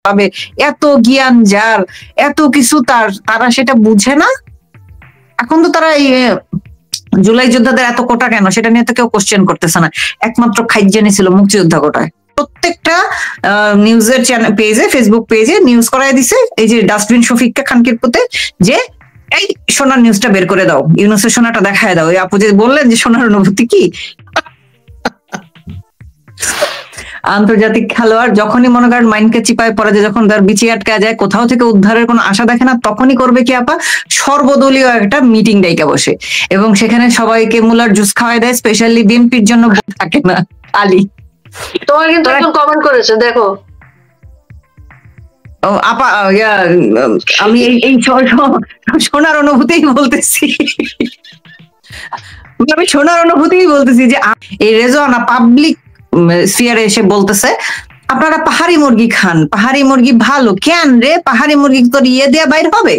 পাবে, এত জ্ঞান যার, এত কিছু তারা সেটা বুঝে না। এখন তো তারা জুলাই যোদ্ধাদের এত কোটা কেন সেটা নিয়ে তো কেউ কোশ্চেন করতেছে না, একমাত্র খাইজানি ছিল মুক্তিযোদ্ধা কোটায়। প্রত্যেকটা নিউজের চ্যানেল পেজে, ফেসবুক পেজে নিউজ করাই দিছে এই যে ডাস্টবিন শফিককে খানকির পুতে, যে এই সোনার নিউজটা বের করে দাও, ইউনুসের সোনাটা দেখায় দাও। ওই আপু যে বললেন যে সোনার অনুভূতি কি, আন্তর্জাতিক খেলোয়াড় যখনই মনে করেন মাইন্ডকে চিপায় পড়ে যায়, যখন তার বিচি আটকা যায়, কোথাও থেকে উদ্ধারের কোনো আশা দেখে না, তখনই করবে কি আপা, সর্বদলীয় একটা মিটিং ডাইকা বসে, এবং সেখানে সবাইকে মুলার জুস খাওয়াই দেয়, স্পেশালি বিএনপির জন্য থাকে না আলী। তোমার কিন্তু একজন কমেন্ট করেছে দেখো। আপা আমি এই সোনার অনুভূতিই বলতেছি, আমি সোনার অনুভূতিই বলতেছি যে এই রেজওয়ানা পাবলিক স্ফিয়ারে এসে বলতেছে আপনারা পাহাড়ি মুরগি খান, পাহাড়ি মুরগি ভালো, কেন রে পাহাড়ি মুরগি তোর ইয়ে দেয়া বাইর হবে?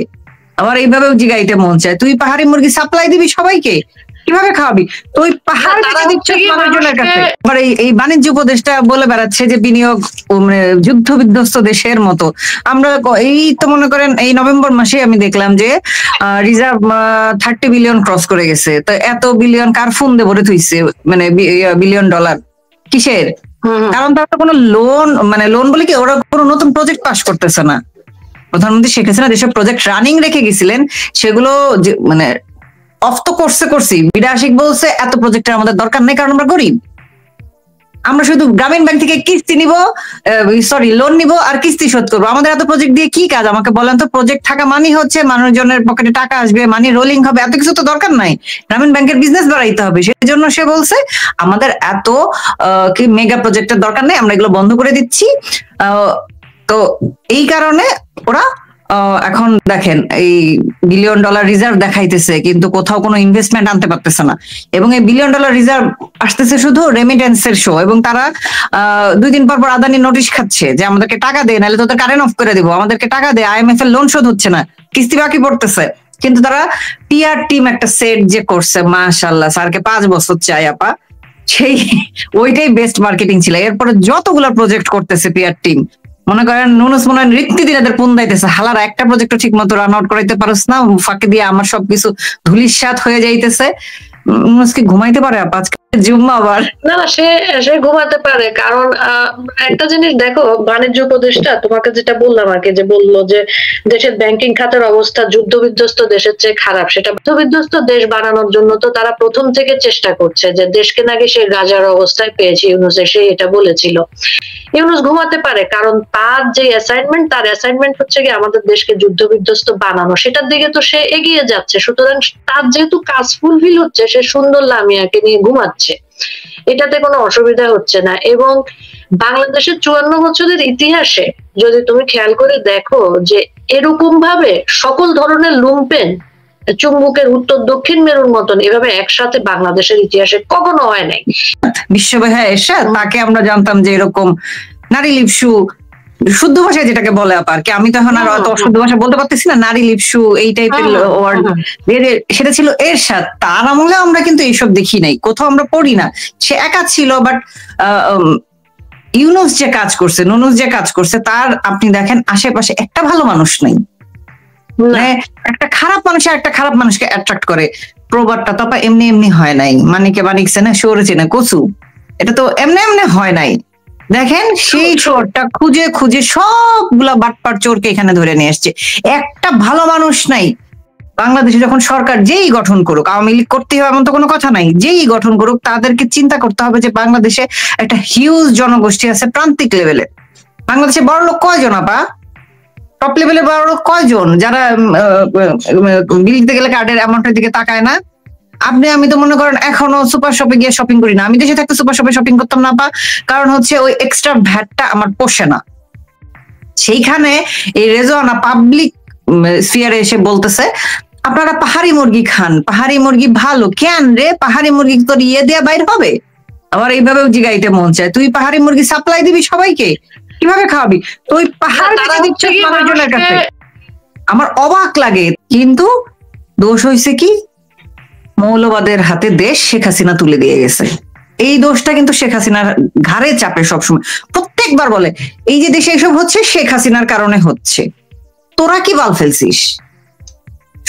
আবার এইভাবেও জিগাইতে মন চায়, তুই পাহাড়ি মুরগি সাপ্লাই দিবি সবাইকে, কিভাবে খাওয়াবি তুই? পাহাড় মানুষজনের কাছে এই বাণিজ্য উপদেষ্টা বলে বেড়াচ্ছে যে বিনিয়োগ যুদ্ধ বিধ্বস্ত দেশের মতো। আমরা এই তো মনে করেন এই নভেম্বর মাসে আমি দেখলাম যে রিজার্ভ 30 বিলিয়ন ক্রস করে গেছে। তো এত বিলিয়ন কার ফোন ভরে থইছে, মানে বিলিয়ন ডলার কিসের? কারণ তারা কোনো লোন বলে কি, ওরা কোনো নতুন প্রজেক্ট পাস করতেছে না। প্রধানমন্ত্রী শেখ হাসিনা যেসব প্রজেক্ট রানিং রেখে গেছিলেন সেগুলো মানে অফ তো করছি, বিডা আশিক বলছে এত প্রজেক্টের আমাদের দরকার নেই, কারণ আমরা গরিব, আমরা শুধু গ্রামীণ ব্যাংক থেকে কিস্তি নিব, লোন নিব আর কিস্তি শোধ করবো, আমাদের এত প্রজেক্ট দিয়ে কি কাজ? আমাকে বলেন তো। প্রজেক্ট থাকা মানে হচ্ছে মানুষজনের পকেটে টাকা আসবে, মানি রোলিং হবে, এত কিছু তো দরকার নাই, গ্রামীণ ব্যাংকের বিজনেস বাড়াইতে হবে। সেই জন্য সে বলছে আমাদের এত কি মেগা প্রজেক্টের দরকার নেই, আমরা এগুলো বন্ধ করে দিচ্ছি। তো এই কারণে ওরা এখন দেখেন এই বিলিয়ন ডলার রিজার্ভ দেখাইতেছে, কিন্তু কোথাও কোনো ইনভেস্টমেন্ট আনতে পারতেছে না। এবং এই বিলিয়ন ডলার রিজার্ভ আসতেছে শুধু রেমিটেন্সের শো, এবং তারা 2 দিন পর পর আদানি নোটিশ খাচ্ছে যে আমাদেরকে টাকা দে, নাহলে তোদের কারেন্ট অফ করে দিব, আমাদেরকে টাকা দে, IMF এর লোন শোধ হচ্ছে না, কিস্তি বাকি পড়তেছে। কিন্তু তারা পিআর টিম একটা সেট যে করছে, মাশাআল্লাহ, স্যারকে 5 বছর চাই আপা, সেই ওইটাই বেস্ট মার্কেটিং ছিল। এরপরে যতগুলা প্রজেক্ট করতেছে পিআর টিম, মনে করেন নুনুস মনে হয় রীতি দিন এদের পুন দাইতেছে, হালারা একটা প্রজেক্ট ঠিক মতো রান আউট করাইতে পারস না, ফাঁকে দিয়ে আমার সবকিছু ধুলিস্যাৎ হয়ে যাইতেছে। নুনুস কি ঘুমাইতে পারে আপা? আজকে জুম্মা আবার না, সে ঘুমাতে পারে, কারণ একটা জিনিস দেখো, বাণিজ্য উপদেষ্টা তোমাকে যেটা বললাম আগে, যে বললো যে দেশের ব্যাংকিং খাতের অবস্থা যুদ্ধ বিধ্বস্ত দেশের চেয়ে খারাপ, সেটা যুদ্ধ বিধ্বস্ত দেশ বানানোর জন্য তো তারা প্রথম থেকে চেষ্টা করছে যে দেশকে নাকি সে গাজার অবস্থায় পেয়েছে ইউনুস এসে এটা বলেছিল। ইউনুস ঘুমাতে পারে, কারণ তার যে তার অ্যাসাইনমেন্ট হচ্ছে কি আমাদের দেশকে যুদ্ধ বিধ্বস্ত বানানো, সেটার দিকে তো সে এগিয়ে যাচ্ছে। সুতরাং তার যেহেতু কাজ ফুলফিল হচ্ছে, সে সুন্দর লামিয়াকে নিয়ে ঘুমাচ্ছে, এটাতে কোনো অসুবিধা হচ্ছে না। এবং বাংলাদেশের 54 বছরের ইতিহাসে যদি তুমি খেয়াল করে দেখো যে এরকম ভাবে সকল ধরনের লুম্পেন চুম্বকের উত্তর দক্ষিণ মেরুর মতন এভাবে একসাথে বাংলাদেশের ইতিহাসে কখনো হয় নাই। বিশ্বভাষা এরশাদ, তাকে আমরা জানতাম যে এরকম নারী লিপসু, শুদ্ধ ভাষায় যেটাকে বলে আপার কি, আমি তো এখন আর অত অশুদ্ধ ভাষা বলতে পারতেছি না, নারী লিপসু এই টাইপের ওয়ার্ড, সেটা ছিল এরশাদ। তার আমলে আমরা কিন্তু এইসব দেখি নাই, কোথাও আমরা পড়ি না। সে একা ছিল, বাট ইউনুস যে কাজ করছে, নুনুস যে কাজ করছে, তার আপনি দেখেন আশেপাশে একটা ভালো মানুষ নেই। একটা খারাপ মানুষ একটা খারাপ মানুষকে অ্যাট্রাক্ট করে, প্রবাদটা তো এমনি এমনি হয় নাই। মানিকে বানিকছে না সরেছে না কচু, এটা তো এমনি এমনি হয় নাই। দেখেন সেই চোরটা খুঁজে খুঁজে সবগুলা বাটপার চোরকে এখানে ধরে নিয়ে আসছে, একটা ভালো মানুষ নাই। বাংলাদেশে যখন সরকার যেই গঠন করুক, আওয়ামী লীগ করতে হবে এমন তো কোনো কথা নাই, যেই গঠন করুক তাদেরকে চিন্তা করতে হবে যে বাংলাদেশে একটা হিউজ জনগোষ্ঠী আছে প্রান্তিক লেভেলে। বাংলাদেশে বড় লোক কয়জন আপা? টপ লেভেলে বড় লোক কয়জন যারা বিল দিতে গেলে কার্ডের অ্যামাউন্টের দিকে তাকায় না? আমি তো মনে করেন এখনো সুপার শপে গিয়ে শপিং করি না। আমি দেশে থাকতে সুপার শপে শপিং করতাম না, কারণ হচ্ছে ওই এক্সট্রা ভ্যাটটা আমার পোষে না। সেইখানে এই রেজওয়ানা পাবলিক স্ফিয়ারে এসে বলতেছে আপনারা পাহাড়ি মুরগি খান, পাহাড়ি মুরগি ভালো, কেন রে পাহাড়ি মুরগি তোর ইয়ে দেয়া বাইর হবে? আমার এইভাবেও জিগাইতে মন চায়, তুই পাহাড়ি মুরগি সাপ্লাই দিবি সবাইকে, কিভাবে খাওয়াবি তুই? পাহাড় দিচ্ছিস মানুষজনের কাছে, আমার অবাক লাগে। কিন্তু দোষ হয়েছে কি, মৌলবাদের হাতে দেশ শেখ হাসিনা তুলে দিয়ে গেছে। এই দোষটা কিন্তু শেখ হাসিনার ঘাড়ে চাপে সবসময়, প্রত্যেকবার বলে এই যে দেশে এসব হচ্ছে শেখ হাসিনার কারণে হচ্ছে। তোরা কি বাল ফেলছিস?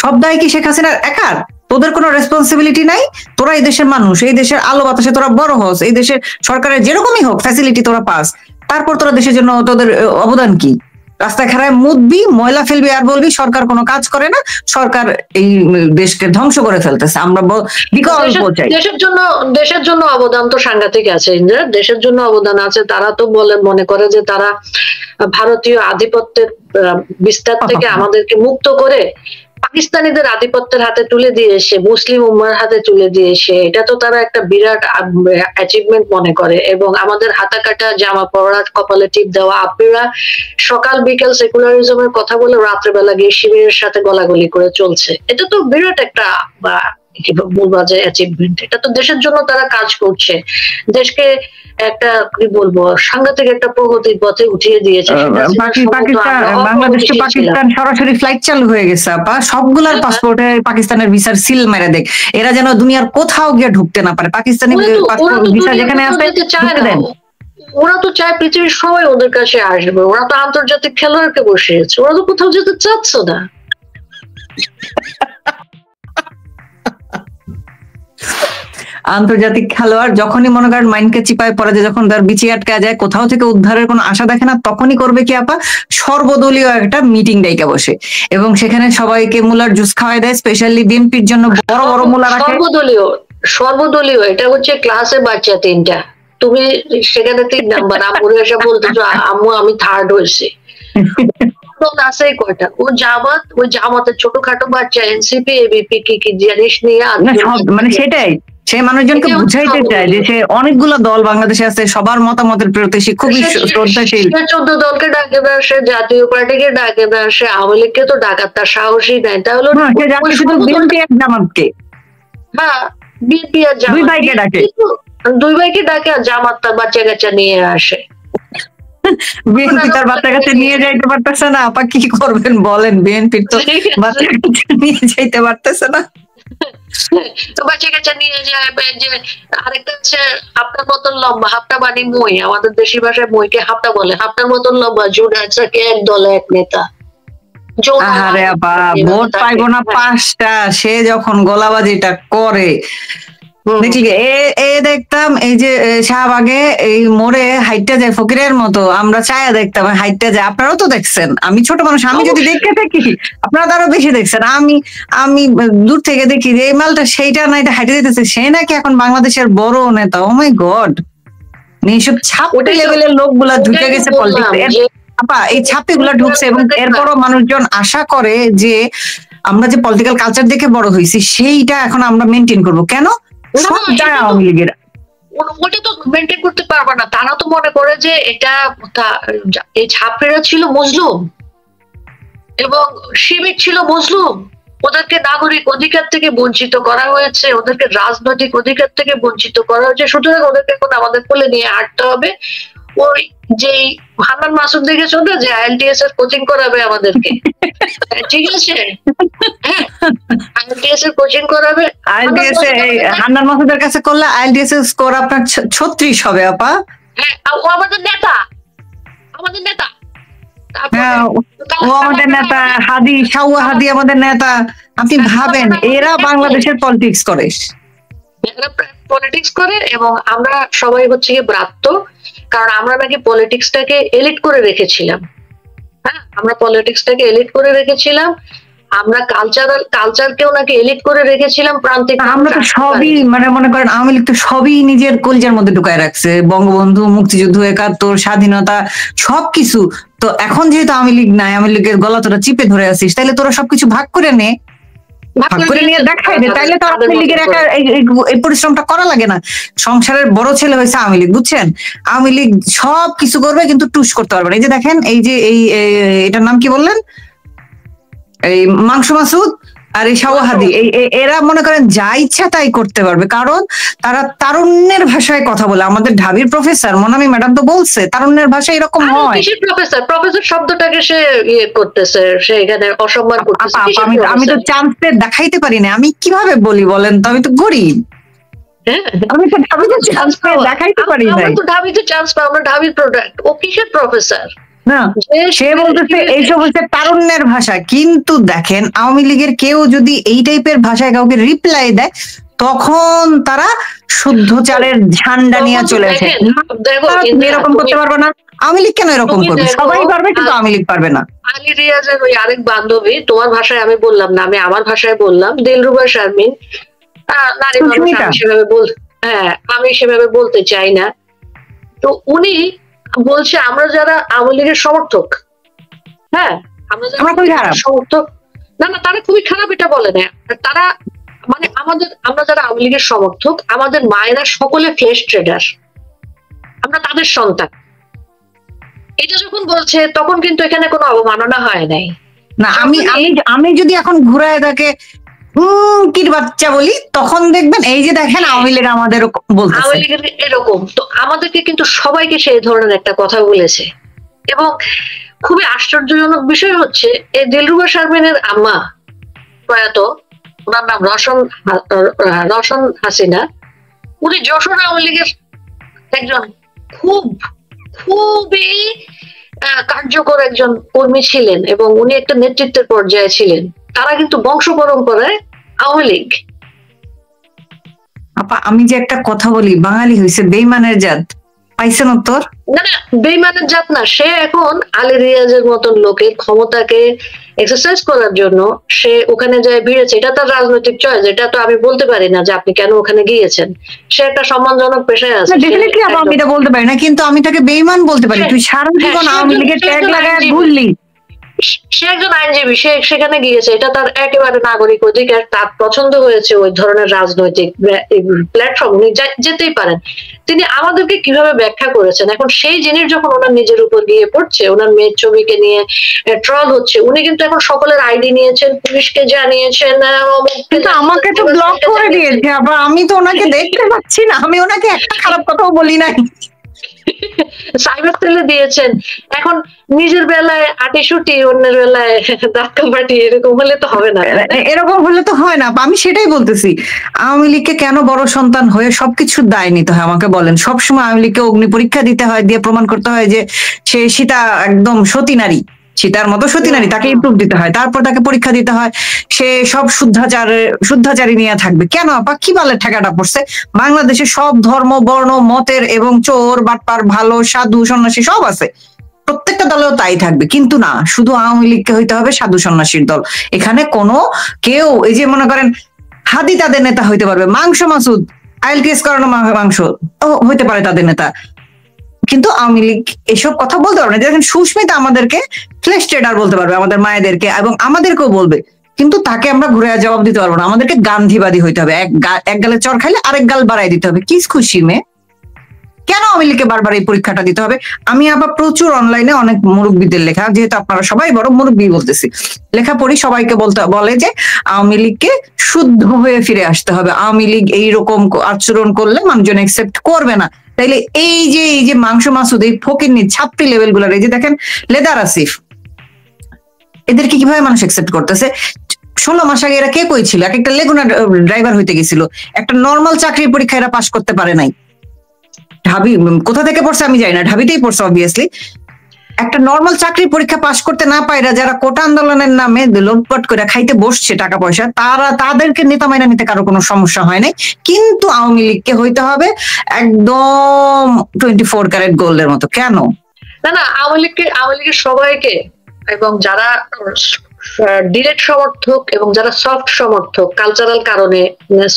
সব দায় কি শেখ হাসিনার একার? তোদের কোনো রেসপন্সিবিলিটি নাই? তোরা এই দেশের মানুষ, এই দেশের আলো বাতাসে তোরা বড় হস, এই দেশের সরকারের যেরকমই হোক ফ্যাসিলিটি তোরা পাস, তারপর তোরা দেশের জন্য তোদের অবদান কি? রাস্তায় খারায় মুদবি, ময়লা ফেলবি আর বলবি সরকার কোনো কাজ করে না, সরকার এই দেশকে ধ্বংস করে ফেলতেছে। আমরা বিকল্প চাই। দেশের জন্য অবদান তো সাংঘাতিক আছে ইন্দ্রা, দেশের জন্য অবদান আছে। তারা তো মনে করে যে তারা ভারতীয় আধিপত্যের বিস্তার থেকে আমাদেরকে মুক্ত করে পাকিস্তানিদের আধিপত্যের হাতে তুলে দিয়ে এসে, মুসলিম উম্মার হাতে তুলে দিয়ে এসে, এটা তো তারা একটা বিরাট অ্যাচিভমেন্ট মনে করে। এবং আমাদের হাতা কাটা জামা পরা, কপালে টিপ দেওয়া, আপনারা সকাল বিকেল সেকুলারিজমের কথা বলে রাত্রেবেলা গিয়ে শিবিরের সাথে গলাগলি করে চলছে, এটা তো বিরাট একটা বলবা যে অ্যাচিভমেন্ট। এটা তো দেশের জন্য তারা কাজ করছে, দেশকে একটা কি বলবো সাংঘাতিক একটা প্রগতির পথে উঠিয়ে দিয়েছে। বাংলাদেশকে পাকিস্তান সরাসরি ফ্লাইট চালু হয়ে গেছে আপা, সবগুলার পাসপোর্টে পাকিস্তানের ভিসার সিল মেরে দেখ, এরা যেন দুনিয়ার কোথাও গিয়ে ঢুকতে না পারে। পাকিস্তানি পাসপোর্ট ভিসা যেখানে আছে ঢুকতে দেন। ওরা তো চায় পৃথিবীর সবাই ওদের কাছে আসবে, ওরা তো আন্তর্জাতিক খেলোয়াড়কে বসিয়েছে, ওরা তো কোথাও যেতে চাচ্ছে না। আন্তর্জাতিক খেলোয়াড় যখনই মনে করেন মাইন্ডকে চিপায় পড়ে যায়, যখন তার বিচি আটকা যায়, কোথাও থেকে উদ্ধারের কোনো আশা দেখে না, তখনই করবে কি আপা, সর্বদলীয় একটা মিটিং ডাইকা বসে এবং সেখানে সবাইকে মুলার জুস খাওয়াই দেয়, স্পেশালি বিএনপির জন্য বড় বড় মুলা রাখে। সর্বদলীয় এটা হচ্ছে ক্লাসে বাচ্চা তিনটা, তুমি সেখানে 3 নাম্বার, আম্মুর এসে বলতেছো আম্মু আমি 3rd হয়েছি। আছে কয়টা, ওই জামাতের ছোটখাটো বাচ্চা এনসিপি এবিপি কি জিনিস নিয়ে মানে সেটাই সে মানুষজনকে বুঝাইতে চায় যে সে অনেকগুলো দল বাংলাদেশে আছে, সবার মতামতের প্রতি সে খুবই শ্রদ্ধাশীল। 14 দলকে ডাকে না, সে জাতীয় পার্টিকে ডাকে না, সে আওয়ামী লীগকে তো ডাকার তার সাহসই নাই। তাহলে বিএনপি আর জামাতকে, হ্যাঁ বিএনপি আর জামাত, 2 ভাইকে ডাকে, 2 ভাইকে ডাকে, আর জামাত তার বাচ্চা কাচ্চা নিয়ে আসে। বিএনপি তার বাচ্চা কাচ্চা নিয়ে যাইতে পারতেছে না আপা, কি করবেন বলেন? বিএনপি তো বাচ্চা কাচ্চা নিয়ে যাইতে পারতেছে না, তো বাচ্চা কাচ্চা নিয়ে যায়। যে আরেকটা হচ্ছে হাফটার মতন লম্বা, হাফটা মানে মই, আমাদের দেশি ভাষায় মইকে হাফটা বলে, হাফটার মতন লম্বা জুনায়দকে এক দলে এক নেতা। আরে আপা ভোট পাইবো না 5টা, সে যখন গলাবাজিটা করে দেখলি দেখতাম এই যে শাহবাগে এই মোড়ে হাইটটা যায় ফকিরের মতো, আমরা চায়া দেখতাম হাইটটা যায়। আপনারাও তো দেখছেন, আমি ছোট মানুষ, আমি যদি দেখতে থাকি আপনারা তো আরো বেশি দেখছেন। আমি দূর থেকে দেখি যে এই মালটা সেইটা না, এটা হাইটে দিতেছে, সে নাকি এখন বাংলাদেশের বড় নেতা। ও মাই গড, এইসব ছাপটি লেভেলের লোকগুলা ঢুকে গেছে পলিটিক্সে আপা, এই ছাপটি গুলা ঢুকছে। এবং এরপরও মানুষজন আশা করে যে আমরা যে পলিটিক্যাল কালচার দেখে বড় হয়েছি সেইটা এখন আমরা মেনটেন করবো। কেন? আওয়ামী লীগের ওটা তো মেনটেন করতে পারবে না। তারা তো মনে করে যে এটা এই ছাত্রীরা ছিল মজলুম এবং শিবির ছিল মজলুম, ওদেরকে নাগরিক অধিকার থেকে বঞ্চিত করা হয়েছে, ওদেরকে রাজনৈতিক অধিকার থেকে বঞ্চিত করা হয়েছে, সুতরাং ওদেরকে এখন আমাদের কোলে নিয়ে হাঁটতে হবে। ওই যে হান্নান মাসুদ দেখেছো না, যে আইএলটিএস এর কোচিং করাবে আমাদেরকে, ঠিক আছে, হ্যাঁ আইএলটিএস এর কোচিং করাবে। আইএলটিএস হান্নান মাসুদের কাছে করলে আইএলটিএস এর স্কোর আপনার 36 হবে আপা। হ্যাঁ ও আমাদের নেতা, আমাদের নেতা, ও আমাদের নেতা, হাদি শাওয়া হাদি আমাদের নেতা। আপনি ভাবেন এরা বাংলাদেশের পলিটিক্স করে, এবং আমরা সবাই হচ্ছে গিয়ে ব্রাত্য, কারণ আমরা নাকি পলিটিক্সটাকে এলিট করে রেখেছিলাম। হ্যাঁ আমরা পলিটিক্সটাকে এলিট করে রেখেছিলাম, আমরা কালচারকেও নাকি এলিট করে রেখেছিলাম প্রান্তিক। আমরা তো সবই মানে মনে করেন আওয়ামী লীগ তো সবই নিজের কলজার মধ্যে ঢুকায় রাখছে, বঙ্গবন্ধু, মুক্তিযুদ্ধ, 71, স্বাধীনতা, সবকিছু। তো এখন যেহেতু আওয়ামী লীগ নাই, আওয়ামী লীগের গলা তোরা চিপে ধরে আছিস, তাহলে তোরা সবকিছু ভাগ করে নে, ভাগ করে নিয়ে দেখাই দে, তাইলে তো আওয়ামী লীগের একা এই পরিশ্রমটা করা লাগে না। সংসারের বড় ছেলে হয়েছে আওয়ামী লীগ, বুঝছেন? আওয়ামী লীগ সব কিছু করবে কিন্তু টুস করতে পারবে না। এই যে দেখেন, এই যে এটার নাম কি বললেন, এই মাংস মাসুদ আর এই শাওয়াহাদি, এরা মনে করেন যা ইচ্ছা তাই করতে পারবে, কারণ তারা তারুণ্যের ভাষায় কথা বলে। আমাদের ঢাবির প্রফেসর মনামি ম্যাডাম তো বলছে তারুণ্যের ভাষা এরকম হয়। প্রফেসর শব্দটাকে সে করতেছে, সে এখানে অসম্মান করতেছে। আমি তো চান্স দেখাইতে পারি না, আমি কিভাবে বলি বলেন তো, আমি তো গরিব। হ্যাঁ, আমি তো ঢাবিতে চান্স পেয়ে দেখাইতে পারি আমরা নাই। তো ঢাবিতে চান্স পাই, আমরা ঢাবির প্রোডাক্ট। ও কিসের প্রফেসর? না, সে বলতেছে এইসব হচ্ছে তারুণ্যের ভাষা, কিন্তু দেখেন আওয়ামী লীগের কেউ যদি এই টাইপের ভাষায় কাউকে রিপ্লাই দেয় তখন তারা শুদ্ধচারের ঝান্ডা নিয়ে চলে আসে। তুমি এরকম করতে পারবে না, আওয়ামী লীগ কেন এরকম করবে? সবাই পারবে, কিন্তু আওয়ামী লীগ পারবে না। আলী রিয়াজের ওই আরেক বান্ধবী, তোমার ভাষায় আমি বললাম না, আমি আমার ভাষায় বললাম, দিলরুবা শারমিন, নারী মানুষ, আমি সেভাবে হ্যাঁ, আমি সেভাবে বলতে চাই না। তো উনি বলছে আমরা যারা আওয়ামী লীগের সমর্থক, হ্যাঁ, আমরা যারা সমর্থক, না না, তারা খুবই খারাপ এটা বলে না, তারা মানে আমরা যারা আওয়ামী লীগের সমর্থক, আমাদের মায়েরা সকলে ফ্লেশ ট্রেডার, আমরা তাদের সন্তান। এটা যখন বলছে তখন কিন্তু এখানে কোনো অবমাননা হয় নাই। না, আমি যদি এখন ঘুরায় তাকে কির বাচ্চা বলি, তখন দেখবেন এই যে দেখেন আওয়ামী লীগ আমাদের বলতেছে, আওয়ামী লীগের এরকম। তো আমাদেরকে কিন্তু সবাইকে সেই ধরনের একটা কথা বলেছে। এবং খুবই আশ্চর্যজনক বিষয় হচ্ছে, এই দিলরুবা শারমিনের আম্মা প্রয়াত, ওনার নাম রওশন হাসিনা, উনি যশোর আওয়ামী লীগের একজন খুবই কার্যকর একজন কর্মী ছিলেন, এবং উনি একটা নেতৃত্বের পর্যায়ে ছিলেন। তারা কিন্তু বংশ পরম্পরায় আওয়ামী লীগ। আপা, আমি যে একটা কথা বলি, বাঙালি হয়েছে বেইমানের জাত, পাইছেন উত্তর? না না, বেইমানের জাত না, সে এখন আলী রিয়াজের মতন লোকের ক্ষমতাকে এক্সারসাইজ করার জন্য সে ওখানে যায় ভিড়েছে। এটা তার রাজনৈতিক চয়েস, এটা তো আমি বলতে পারি না যে আপনি কেন ওখানে গিয়েছেন। সে একটা সম্মানজনক পেশায় আছে, ডেফিনেটলি আপা, আমি এটা বলতে পারি না, কিন্তু আমি তাকে বেইমান বলতে পারি। তুই সারা জীবন আওয়ামী লীগের ট্যাগ লাগায় ঘুরলি। সে একজন আইনজীবী, সে সেখানে গিয়েছে, এটা তার একেবারে নাগরিক অধিকার। তার পছন্দ হয়েছে ওই ধরনের রাজনৈতিক প্ল্যাটফর্ম, উনি যেতেই পারেন। তিনি আমাদেরকে কিভাবে ব্যাখ্যা করেছেন, এখন সেই জিনিস যখন ওনার নিজের উপর গিয়ে পড়ছে, ওনার মেয়ের ছবিকে নিয়ে ট্রল হচ্ছে, উনি কিন্তু এখন সকলের আইডি নিয়েছেন, পুলিশকে জানিয়েছেন, কিন্তু আমাকে তো ব্লক করে দিয়েছে। আবার আমি তো ওনাকে দেখতে পাচ্ছি না, আমি ওনাকে একটা খারাপ কথাও বলি নাই। সাইবার সেলে দিয়েছেন। এখন নিজের বেলায় আটিশুটি, অন্যের বেলায় ধাক্কাবাটি, এরকম হলে তো হবে না, এরকম হলে তো হয় না। আমি সেটাই বলতেছি, আওয়ামী লীগকে কেন বড় সন্তান হয়ে সবকিছুর দায় নিতে হয় আমাকে বলেন? সবসময় আওয়ামী লীগকে অগ্নি পরীক্ষা দিতে হয়, দিয়ে প্রমাণ করতে হয় যে সে সীতা একদম সতী নারী, সীতার মতো সতী নারী, তাকে ইমপ্রুভ দিতে হয়, তারপর তাকে পরীক্ষা দিতে হয় সে সব শুদ্ধাচারী নিয়ে থাকবে। কেন আপা, কি বালের ঠেকাটা পড়ছে? বাংলাদেশে সব ধর্ম, বর্ণ, মতের এবং চোর বাটপার, ভালো, সাধু, সন্ন্যাসী সব আছে, প্রত্যেকটা দলেও তাই থাকবে। কিন্তু না, শুধু আওয়ামী লীগকে হইতে হবে সাধু সন্ন্যাসীর দল। এখানে কোনো কেউ, এই যে মনে করেন হাদি তাদের নেতা হইতে পারবে, মাংস মাসুদ IELTS করানো মাংস হইতে পারে তাদের নেতা, কিন্তু আওয়ামী লীগ এসব কথা বলতে পারবে না। দেখেন সুস্মিতা আমাদেরকে ফ্লেশ ট্রেডার বলতে পারবে, আমাদের মায়েদেরকে এবং আমাদেরকেও বলবে, কিন্তু তাকে আমরা ঘুরে জবাব দিতে পারবো না। আমাদেরকে গান্ধীবাদী হইতে হবে, এক গালে চর খাইলে আরেক গাল বাড়াই দিতে হবে। কি খুশি মেয়ে, কেন আওয়ামী লীগকে বারবার এই পরীক্ষাটা দিতে হবে? আমি আবার প্রচুর অনলাইনে অনেক মুরব্বীদের লেখা, যেহেতু আপনারা সবাই বড় মুরব্বী বলতেছি, লেখা পড়ি, সবাইকে বলে যে আওয়ামী লীগকে শুদ্ধ হয়ে ফিরে আসতে হবে, আওয়ামী লীগ এইরকম আচরণ করলে মানুষজন একসেপ্ট করবে না। তাইলে এই যে মাংস মাসুদ, এই ফকিরনি ছাত্রী লেভেল গুলার, এই যে দেখেন লেদার আসিফ, এদেরকে কিভাবে মানুষ একসেপ্ট করতেছে? 16 মাস আগে এরা কে কইছিল এক একটা লেগুনা ড্রাইভার হইতে গেছিল, একটা নর্মাল চাকরির পরীক্ষা এরা পাশ করতে পারে নাই। ঢাবি কোথা থেকে পড়ছে আমি জানি না, ঢাবিতেই পড়ছে অবভিয়াসলি। একটা নর্মাল চাকরির পরীক্ষা পাশ করতে না পাইরা যারা কোটা আন্দোলনের নামে লুটপাট করে খাইতে বসছে টাকা পয়সা, তাদেরকে নেতা মাইনা নিতে কারো কোনো সমস্যা হয় নাই। কিন্তু আওয়ামী লীগকে হইতে হবে একদম 24 ক্যারেট গোল্ডের মতো। কেন? না না, আওয়ামী লীগের সবাইকে, এবং যারা ডিরেক্ট সমর্থক এবং যারা সফট সমর্থক, কালচারাল কারণে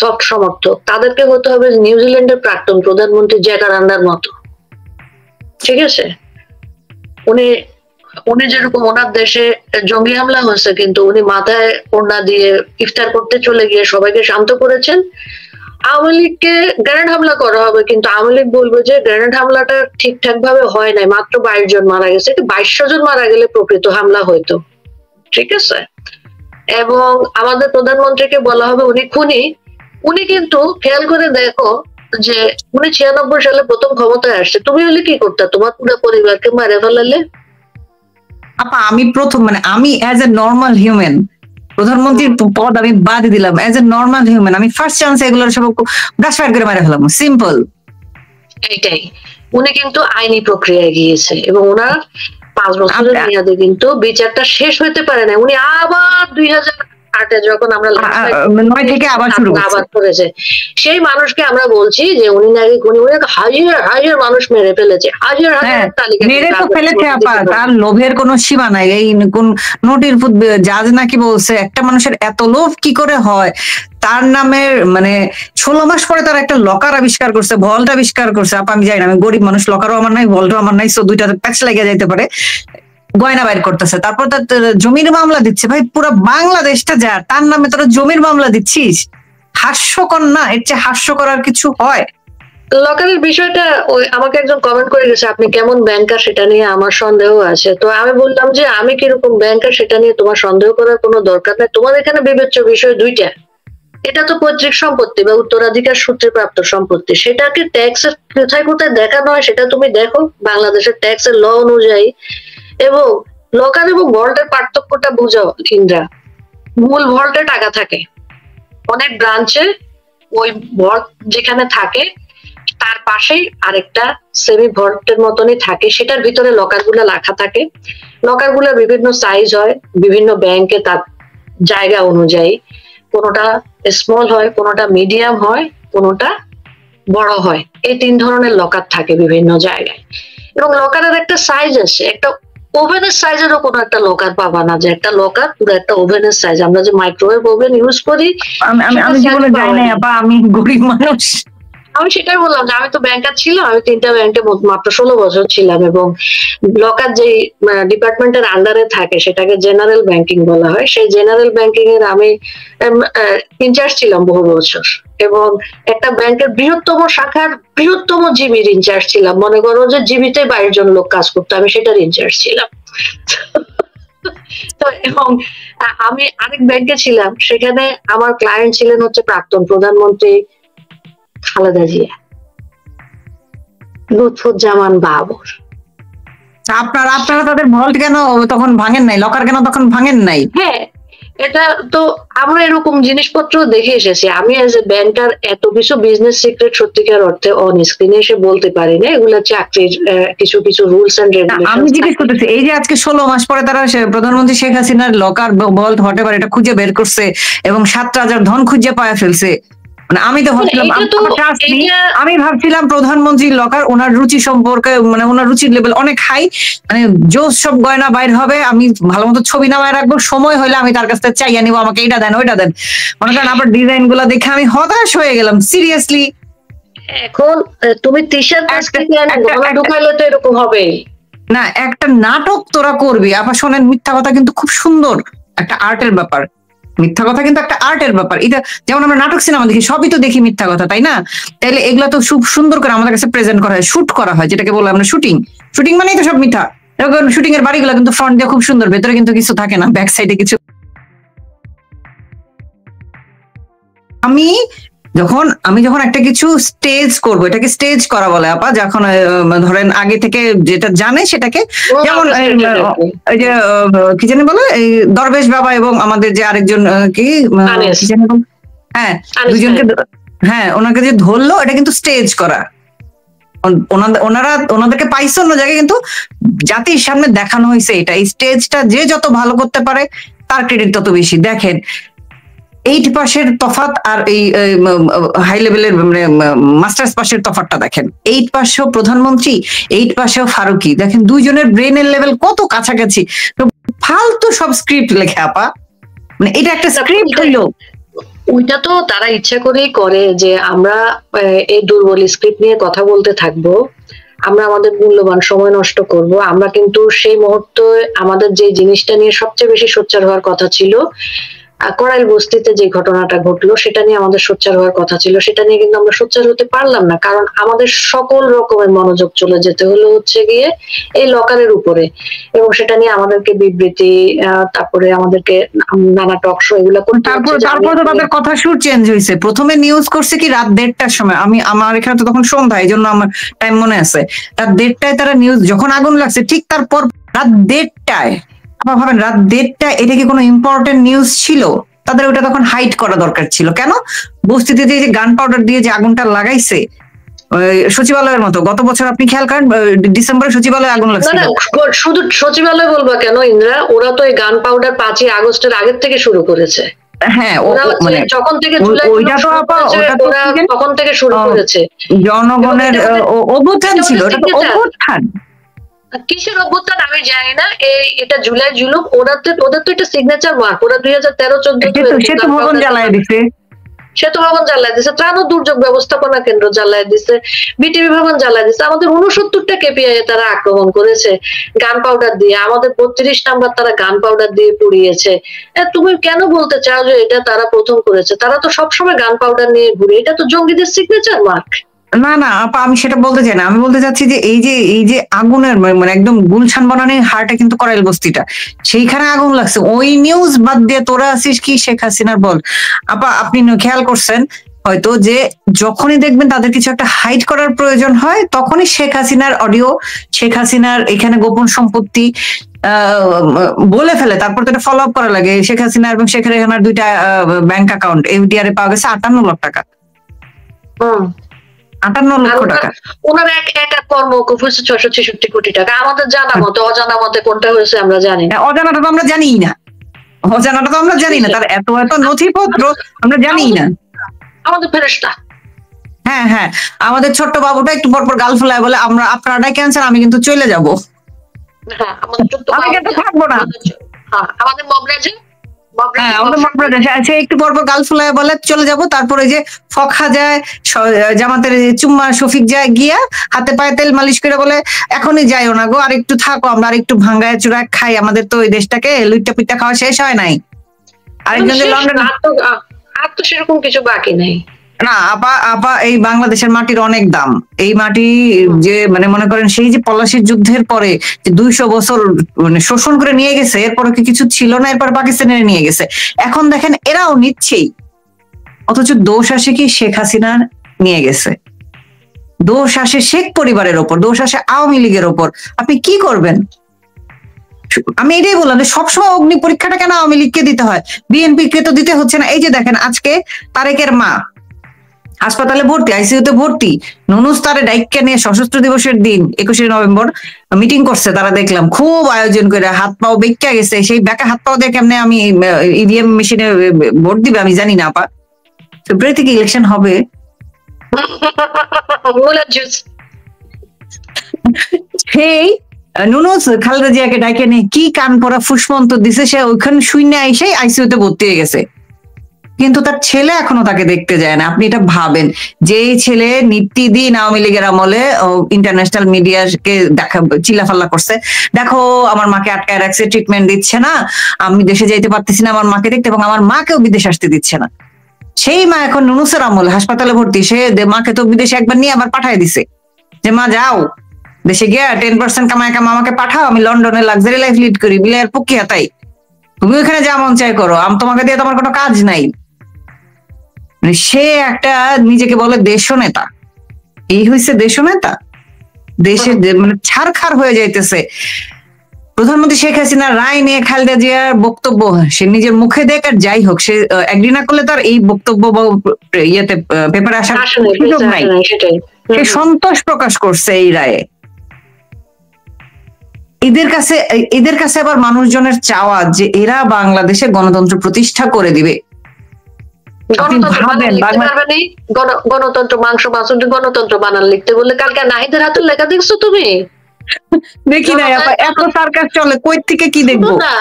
সফট সমর্থক, তাদেরকে হতে হবে নিউজিল্যান্ডের প্রাক্তন প্রধানমন্ত্রী জ্যাকারান্ডার মতো। ঠিক আছে, উনি যেরকম ওনার দেশে জঙ্গি হামলা হয়েছে, কিন্তু উনি মাথায় ওড়না দিয়ে ইফতার করতে চলে গিয়ে সবাইকে শান্ত করেছেন। আওয়ামী লীগকে গ্রেনেড হামলা করা হবে, কিন্তু আওয়ামী লীগ বলবে যে গ্রেনেড হামলাটা ঠিকঠাক ভাবে হয় নাই, মাত্র 22 জন মারা গেছে। 2200 জন মারা গেলে প্রকৃত হামলা হইতো। ঠিক আছে, এবং আমাদের প্রধানমন্ত্রীকে বলা হবে উনি খুনি। উনি কিন্তু খেয়াল করে দেখো যে উনি 96 সালে প্রথম ক্ষমতায় আসছে, তুমি হলে কি করতে? তোমার পুরো পরিবারকে মারে ফেলালে। আপা, আমি প্রথম আমি অ্যাজ এ নর্মাল হিউম্যান প্রধানমন্ত্রীর পদ আমি বাদ দিলাম, এজ এ নর্মাল হিউম্যান আমি ফার্স্ট চান্সে এগুলোর সব ব্রাশ ফায়ার করে মেরে ফেলাম, সিম্পল। এইটাই, উনি কিন্তু আইনি প্রক্রিয়ায় গিয়েছে এবং ওনার 5 বছরের মেয়াদে কিন্তু বিচারটা শেষ হইতে পারে না, উনি আবার 2008-এ যখন আমরা 9 থেকে আবার শুরু করেছে, সেই মানুষকে আমরা বলছি যে উনি নাকি হাজার মানুষ মেরে ফেলেছে, হাজার তালিকা মেরে তো ফেলেছে আপা, তার লোভের কোনো সীমা নাই। এই কোন নোটির জাজ নাকি বলছে একটা মানুষের এত লোভ কি করে হয়, তার নামের মানে 16 মাস পরে তার একটা লকার আবিষ্কার করছে, ভল্ট আবিষ্কার করছে। আপা আমি জানি না, আমি গরিব মানুষ, লকারও আমার নাই, ভল্টও আমার নাই, সো দুইটাতে প্যাচ লেগে যাইতে পারে, গয়না বাইর করতেছে, তারপর তার জমির মামলা দিচ্ছে। ভাই পুরো বাংলাদেশটা যা, তার নামে তোরা জমির মামলা দিচ্ছিস, হাস্যকর না? এর চেয়ে হাস্যকর আর কিছু হয়? লকারের বিষয়টা ওই আমাকে একজন কমেন্ট করে গেছে, আপনি কেমন ব্যাংকার সেটা নিয়ে আমার সন্দেহ আছে। তো আমি বললাম যে আমি কিরকম ব্যাংকার সেটা নিয়ে তোমার সন্দেহ করার কোনো দরকার নেই, তোমার এখানে বিবেচ্য বিষয় দুইটা, এটা তো পৈতৃক সম্পত্তি বা উত্তরাধিকার সূত্রে প্রাপ্ত সম্পত্তি, সেটাকে ট্যাক্সের কোথায় কোথায় দেখানো হয় সেটা তুমি দেখো বাংলাদেশের ট্যাক্সের ল অনুযায়ী। এবং লকার এবং ভল্টের পার্থক্যটা বুঝাও ইন্দ্রা। মূল ভল্টে টাকা থাকে, অনেক ব্রাঞ্চে ওই ভল্ট যেখানে থাকে তার পাশেই আরেকটা সেমি ভল্টের মতনই থাকে, সেটার ভিতরে লকার গুলা রাখা থাকে। লকার গুলা বিভিন্ন সাইজ হয়, বিভিন্ন ব্যাংকে তার জায়গা অনুযায়ী, কোনোটা স্মল হয়, কোনোটা মিডিয়াম হয়, কোনোটা বড় হয়। এই 3 ধরনের লকার থাকে বিভিন্ন জায়গায়। এবং লকারের একটা সাইজ আছে, একটা ওভেনের সাইজেরও কোনো একটা লকার পাবা না যে একটা লকার পুরো একটা ওভেনের সাইজ। আমরা যে মাইক্রোওয়েভ ওভেন ইউজ করি, আমি জীবনে যাই নাই আপা, আমি গরিব মানুষ। আমি সেটাই বললাম যে আমি তো ব্যাংকার ছিলাম, আমি 3টা ব্যাংকে মাত্র 16 বছর ছিলাম। এবং লকার যে ডিপার্টমেন্টের আন্ডারে থাকে সেটাকে জেনারেল ব্যাংকিং বলা হয়। সেই জেনারেল ব্যাংকিং এর আমি ইনচার্জ ছিলাম বহু বছর, এবং একটা ব্যাংকের বৃহত্তম শাখার বৃহত্তম জিবির ইনচার্জ ছিলাম। মনে করো যে জিবিতে 22 জন লোক কাজ করতো, আমি সেটার ইনচার্জ ছিলাম। তো এবং আমি আরেক ব্যাংকে ছিলাম, সেখানে আমার ক্লায়েন্ট ছিলেন হচ্ছে প্রাক্তন প্রধানমন্ত্রী খালেদা জিয়া, লুৎফুজ্জামান বাবর। আপনারা তাদের ভল্ট কেন তখন ভাঙেন নাই, লকার কেন তখন ভাঙেন নাই? হ্যাঁ, এটা তো আমরা এরকম জিনিসপত্র দেখে এসেছি। আমি এজ এ ব্যাংকার এত কিছু বিজনেস সিক্রেট সত্যিকার অর্থে অন স্ক্রিনে এসে বলতে পারি না, এগুলো চাকরির কিছু কিছু রুলস এন্ড রেগুলেশন। আমি জিজ্ঞেস করতেছি, এই যে আজকে 16 মাস পরে তারা প্রধানমন্ত্রী শেখ হাসিনার লকার ভল্ট হোয়াটএভার এটা খুঁজে বের করছে এবং 7,000 ধন খুঁজে পাওয়া ফেলছে, মানে আমি তো ভাবছিলাম, আমি ভাবছিলাম প্রধানমন্ত্রীর লকার ওনার রুচি সম্পর্কে, মানে ওনার রুচির লেভেল অনেক হাই, মানে জোস সব গয়না বাইর হবে, আমি ভালো মতো ছবি নামায় রাখবো, সময় হলে আমি তার কাছ থেকে চাইয়া নিবো, আমাকে এটা দেন ওইটা দেন। মনে করেন আবার ডিজাইন গুলা দেখে আমি হতাশ হয়ে গেলাম, সিরিয়াসলি। এখন তুমি তিশার কাছ থেকে ঢুকাইলে তো এরকম হবে না, একটা নাটক তোরা করবি আপা। শোনেন, মিথ্যা কথা কিন্তু খুব সুন্দর একটা আর্টের ব্যাপার, মিথ্যা কথা কিন্তু একটা আর্টের ব্যাপার। এটা যেমন আমরা নাটক সিনেমা দেখি, সবই তো দেখি মিথ্যা কথা, তাই না? তাইলে এগুলা তো খুব সুন্দর করে আমাদের কাছে প্রেজেন্ট করা হয়, শুট করা হয়, যেটাকে বলে আমরা শুটিং। শুটিং মানেই তো সব মিথ্যা। শুটিং এর বাড়িগুলো কিন্তু ফ্রন্ট দিয়ে খুব সুন্দর, ভেতরে কিন্তু কিছু থাকে না, ব্যাক সাইডে কিছু। আমি যখন একটা কিছু স্টেজ করবো, এটাকে স্টেজ করা বলে আপা, যখন ধরেন আগে থেকে যেটা জানে সেটাকে, যেমন এই যে কি জানি বলে, এই দরবেশ বাবা এবং আমাদের যে আরেকজন কি জানি বল, হ্যাঁ দুজনকে, হ্যাঁ ওনাকে যে ধরলো, এটা কিন্তু স্টেজ করা। ওনাদেরকে পাইছে অন্য জায়গায়, কিন্তু জাতির সামনে দেখানো হয়েছে এটা। এই স্টেজটা যে যত ভালো করতে পারে তার ক্রেডিট তত বেশি। দেখেন 8 পাসের তফাৎ আর এই হাই লেভেলের মানে মাস্টার্স পাসের তফাৎটা দেখেন। 8 পাশেও প্রধানমন্ত্রী, 8 পাশেও ফারুকি, দেখেন দুইজনের ব্রেনের লেভেল কত কাছাকাছি। ফালতু সব স্ক্রিপ্ট লেখে আপা, মানে এটা একটা স্ক্রিপ্ট হইলো। ওইটা তো তারা ইচ্ছা করেই করে যে আমরা এই দুর্বল স্ক্রিপ্ট নিয়ে কথা বলতে থাকবো, আমরা আমাদের মূল্যবান সময় নষ্ট করব। আমরা কিন্তু সেই মুহূর্তে আমাদের যে জিনিসটা নিয়ে সবচেয়ে বেশি সোচ্চার হওয়ার কথা ছিল, করাইল বস্তিতে যে ঘটনাটা ঘটলো, সেটা নিয়ে আমাদের সোচ্চার হওয়ার কথা ছিল, সেটা নিয়ে কিন্তু আমরা সোচ্চার হতে পারলাম না, কারণ আমাদের সকল রকমের মনোযোগ চলে যেতে হলো হচ্ছে গিয়ে এই লকারের উপরে। এবং সেটা নিয়ে আমাদেরকে বিবৃতি, তারপরে আমাদেরকে নানা টক শো এগুলো করতে, তারপর তো তাদের কথা সুর চেঞ্জ হয়েছে। প্রথমে নিউজ করছে কি রাত 1:30টার সময়, আমার এখানে তো তখন সন্ধ্যা, এই জন্য আমার টাইম মনে আছে, রাত 1:30টায় তারা নিউজ, যখন আগুন লাগছে ঠিক তারপর রাত 1:30টায় আপনারা ভাবেন রাত 1:30 এটা কি কোনো ইম্পর্টেন্ট নিউজ ছিল? তাদের ওটা তখন হাইড করা দরকার ছিল। কেন? বস্তিতে যে গান পাউডার দিয়ে যে আগুনটা লাগাইছে সচিবালয়ের মতো, গত বছর আপনি খেয়াল করেন ডিসেম্বরে সচিবালয়ে আগুন না লাগছিল। না, শুধু সচিবালয় বলবা কেন ইন্দ্রা, ওরা তো এই গান পাউডার 5ই আগস্টের আগের থেকে শুরু করেছে। হ্যাঁ, ওরা মানে যখন থেকে জুলাই ওইটা তো আপা, ওটা তো ওরা তখন থেকে শুরু করেছে। জনগণের অভ্যুত্থান ছিল, ওটা তো অভ্যুত্থান। কিসের অভ্যুত্থান আমি জানি না, এটা জুলাই জুলুম। ওদের তো এটা সিগনেচার মার্ক। ওরা 2013-14 সেতু ভবন জ্বালায় দিছে, সেতু ভবন জ্বালায় দিছে, ত্রাণ ও দুর্যোগ ব্যবস্থাপনা কেন্দ্র জ্বালায় দিছে, বিটিভি ভবন জ্বালায় দিছে। আমাদের 69টা কেপিআই তারা আক্রমণ করেছে গান পাউডার দিয়ে। আমাদের 32 নাম্বার তারা গান পাউডার দিয়ে পুড়িয়েছে। তুমি কেন বলতে চাও যে এটা তারা প্রথম করেছে? তারা তো সবসময় গান পাউডার নিয়ে ঘুরে, এটা তো জঙ্গিদের সিগনেচার মার্ক। না না আপা, আমি সেটা বলতে চাই না। আমি বলতে চাচ্ছি যে এই যে আগুনের মানে একদম গুলশান বনানীর হারটা কিন্তু করাইল বস্তিটা, সেইখানে আগুন লাগছে। ওই নিউজ বাদ দিয়ে তোরা আছিস কি শেখ হাসিনার বল। আপা আপনি খেয়াল করছেন হয়তো যে যখনই দেখবেন তাদের কিছু একটা হাইড করার প্রয়োজন হয়, তখনই শেখ হাসিনার অডিও, শেখ হাসিনার এখানে গোপন সম্পত্তি বলে ফেলে। তারপর তো এটা ফলো আপ করা লাগে। শেখ হাসিনা এবং শেখ রেহানার 2টা ব্যাংক অ্যাকাউন্ট এফডিআর এ পাওয়া গেছে 58 লাখ টাকা। 58 লক্ষ টাকা। ওনার এক কর্ম হয়েছে 666 কোটি টাকা। আমাদের জানা মতে, অজানা মতে কোনটা হয়েছে আমরা জানি না। অজানাটা তো আমরা জানি না, অজানাটা তো আমরা জানি না। তার এত এত নথিপত্র আমরা জানি না। আমাদের ফেরেশতা। হ্যাঁ হ্যাঁ, আমাদের ছোট্ট বাবুটা একটু পর পর গাল ফেলায় বলে আমরা আপনারাই ক্যান্সার, আমি কিন্তু চলে যাব। হ্যাঁ, আমাদের ছোট্ট আমি কিন্তু থাকবো না। হ্যাঁ, আমাদের মবরাজে হ্যাঁ, আমাদের মকবরাজে সে একটু পর পর গাল ফুলায় বলে চলে যাব। তারপরে যে ফখা যায়, জামাতের চুম্মা শফিক যায়, গিয়া হাতে পায়ে তেল মালিশ করে বলে এখনই যাইও না গো, আর একটু থাকো, আমরা আর একটু ভাঙ্গায় চূড়ায় খাই, আমাদের তো ওই দেশটাকে লুইটা পিঠা খাওয়া শেষ হয় নাই। আরেকজন যে লন্ডন, আর তো সেরকম কিছু বাকি নেই। না আপা আপা, এই বাংলাদেশের মাটির অনেক দাম। এই মাটি যে মানে মনে করেন সেই যে পলাশির যুদ্ধের পরে যে 200 বছর মানে শোষণ করে নিয়ে গেছে, এরপরে কি কিছু ছিল না? এরপর পাকিস্তানে নিয়ে গেছে, এখন দেখেন এরাও নিচ্ছেই। অথচ দোষ আসে কি শেখ হাসিনার নিয়ে গেছে, দোষ আসে শেখ পরিবারের ওপর, দোষ আসে আওয়ামী লীগের ওপর। আপনি কি করবেন? আমি এটাই বললাম যে সবসময় অগ্নি পরীক্ষাটা কেন আওয়ামী লীগকে দিতে হয়, বিএনপি কে তো দিতে হচ্ছে না। এই যে দেখেন আজকে তারেকের মা হাসপাতালে ভর্তি, আইসিইউতে ভর্তি। নুনুস তারে ডাইক্কা নিয়ে সশস্ত্র দিবসের দিন 21শে নভেম্বর মিটিং করছে। তারা দেখলাম খুব আয়োজন করে, হাত পাও বেঁকা গেছে। সেই বেঁকা হাত পাও দিয়ে কেমনে আমি ইভিএম মেশিনে ভোট দিবে আমি জানি না। আপা ফেব্রুয়ারি থেকে ইলেকশন হবে। সেই নুনুস খালেদা জিয়াকে ডাইকে নিয়ে কি কান পড়া ফুসমন্ত দিছে, সে ওইখানে শূন্য এসে আইসিইউতে ভর্তি হয়ে গেছে। কিন্তু তার ছেলে এখনো তাকে দেখতে যায় না। আপনি এটা ভাবেন যে এই ছেলে নিত্যদিন আওয়ামী লীগের আমলে ইন্টারন্যাশনাল মিডিয়াকে দেখা চিল্লাফাল্লা করছে, দেখো আমার মাকে আটকায় রাখছে, ট্রিটমেন্ট দিচ্ছে না, আমি দেশে যাইতে পারতেছি না আমার মাকে দেখতে, এবং আমার মাকেও বিদেশ আসতে দিচ্ছে না। সেই মা এখন নুনুসের আমলে হাসপাতালে ভর্তি। সে মাকে তো বিদেশে একবার নিয়ে আবার পাঠায় দিছে যে মা যাও দেশে গিয়া 10% কামায় আমাকে পাঠাও, আমি লন্ডনে লাক্সারি লাইফ লিড করি, বিলায়ের পক্ষিয়া তাই তুমি ওখানে যা মন চাই করো, তোমাকে দিয়ে তোমার কোনো কাজ নাই। সে একটা নিজেকে বলে দেশনেতা। এই হয়েছে দেশনেতা, দেশের মানে ছারখার হয়ে যাইতেছে। প্রধানমন্ত্রী শেখ হাসিনা রায় নিয়ে খালেদা জিয়ার বক্তব্য সে নিজের মুখে দেখ আর যাই হোক, সে এগ্রি না করলে তার এই বক্তব্য ইয়েতে পেপারে আসার সুযোগ নাই। সে সন্তোষ প্রকাশ করছে এই রায়ে। এদের কাছে আবার মানুষজনের চাওয়া যে এরা বাংলাদেশে গণতন্ত্র প্রতিষ্ঠা করে দিবে। গণতন্ত্র মাংস মাসুদ গণতন্ত্র বানান লিখতে বললে কালকে নাহিদের হাতের লেখা দেখছো তুমি? দেখি না এত সার্কাস চলে, কই থেকে কি দেখবো না।